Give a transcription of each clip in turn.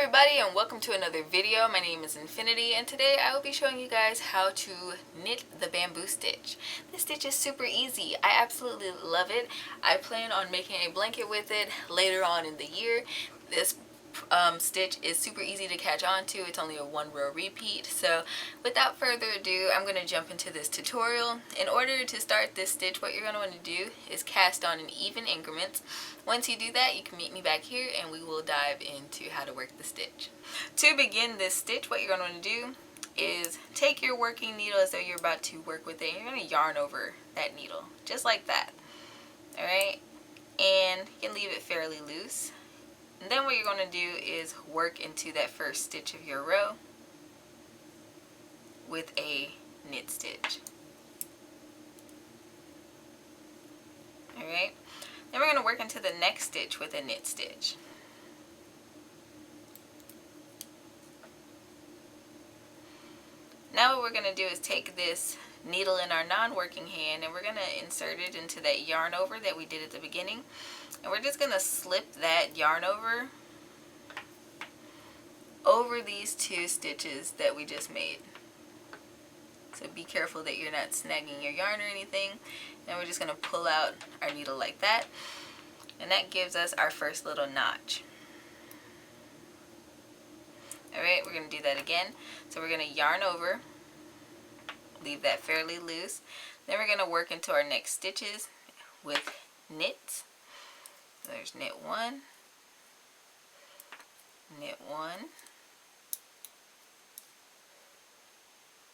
everybody, and welcome to another video. My name is Infiniti, and today I will be showing you guys how to knit the bamboo stitch. This stitch is super easy. I absolutely love it. I plan on making a blanket with it later on in the year. This stitch is super easy to catch on to. It's only a 1-row repeat. So without further ado, I'm going to jump into this tutorial. In order to start this stitch, what you're going to want to do is cast on in even increments. Once you do that, you can meet me back here and we will dive into how to work the stitch. To begin this stitch, what you're going to want to do is take your working needle as though you're about to work with it, and you're going to yarn over that needle just like that. Alright, and you can leave it fairly loose. And then what you're going to do is work into that first stitch of your row with a knit stitch. Alright, then we're going to work into the next stitch with a knit stitch. Now what we're going to do is take this needle in our non-working hand and we're going to insert it into that yarn over that we did at the beginning. And we're just going to slip that yarn over these two stitches that we just made. So be careful that you're not snagging your yarn or anything. And we're just going to pull out our needle like that. And that gives us our first little notch. Alright, we're going to do that again. So we're going to yarn over, leave that fairly loose. Then we're going to work into our next stitches with knits. So there's knit 1, knit 1.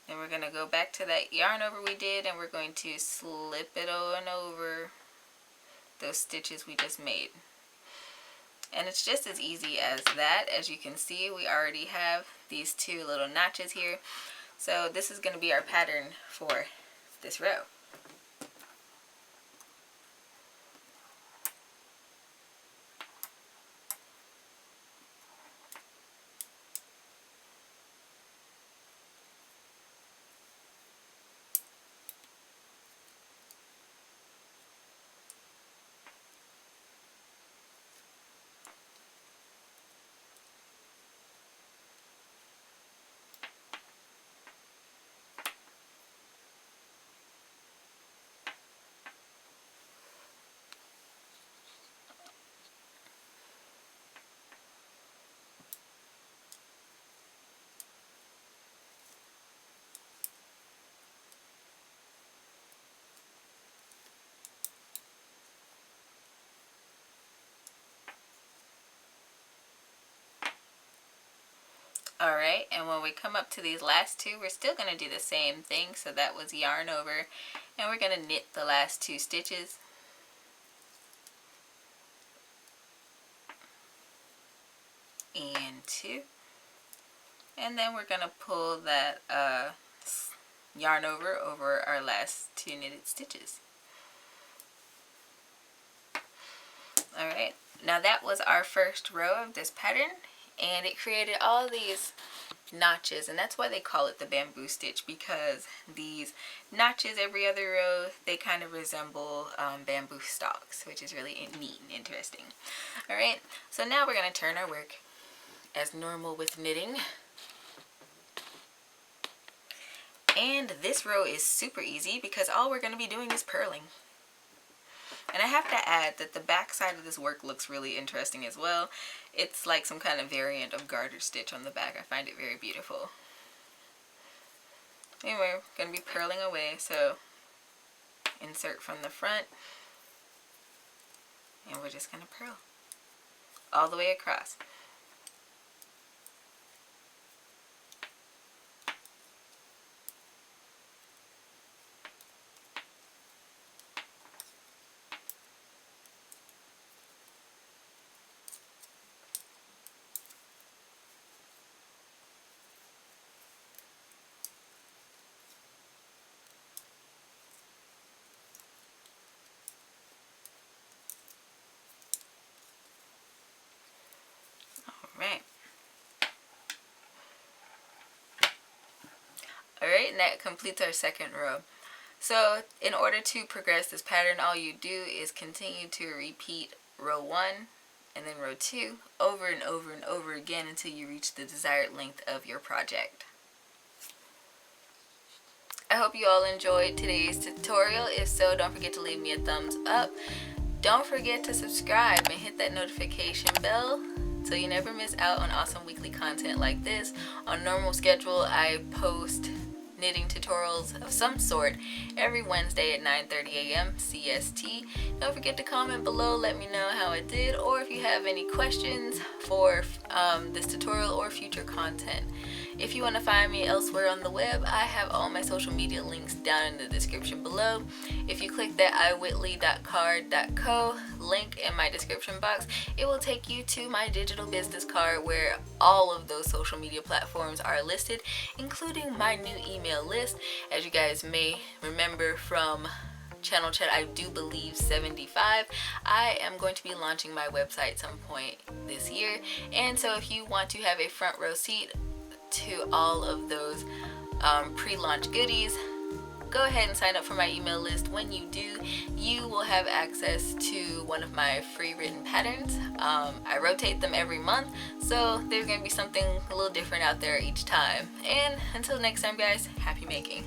Then we're going to go back to that yarn over we did and we're going to slip it on over those stitches we just made. And it's just as easy as that. As you can see, we already have these two little notches here. So this is going to be our pattern for this row. Alright, and when we come up to these last two, we're still going to do the same thing. So that was yarn over, and we're going to knit the last two stitches. And 2. And then we're going to pull that yarn over our last two knitted stitches. Alright, now that was our first row of this pattern. And it created all these notches, and that's why they call it the bamboo stitch, because these notches every other row, they kind of resemble bamboo stalks, which is really neat and interesting. Alright, so now we're going to turn our work as normal with knitting. And this row is super easy because all we're going to be doing is purling. And I have to add that the back side of this work looks really interesting as well. It's like some kind of variant of garter stitch on the back. I find it very beautiful. Anyway, we're going to be purling away. So insert from the front. And we're just going to purl all the way across. Alright, and that completes our second row. So in order to progress this pattern, all you do is continue to repeat row 1 and then row 2 over and over and over again until you reach the desired length of your project. I hope you all enjoyed today's tutorial. If so, don't forget to leave me a thumbs up. Don't forget to subscribe and hit that notification bell so you never miss out on awesome weekly content like this. On normal schedule, I post knitting tutorials of some sort every Wednesday at 9:30 a.m. CST. Don't forget to comment below, let me know how it did, or if you have any questions for this tutorial or future content. If you want to find me elsewhere on the web, I have all my social media links down in the description below. If you click that iWhitley.card.co link in my description box, it will take you to my digital business card where all of those social media platforms are listed, including my new email list. As you guys may remember from channel chat, I do believe 75, I am going to be launching my website at some point this year, and so if you want to have a front row seat to all of those pre-launch goodies, go ahead and sign up for my email list. When you do, you will have access to one of my free written patterns. I rotate them every month, so there's going to be something a little different out there each time. And until next time, guys, happy making.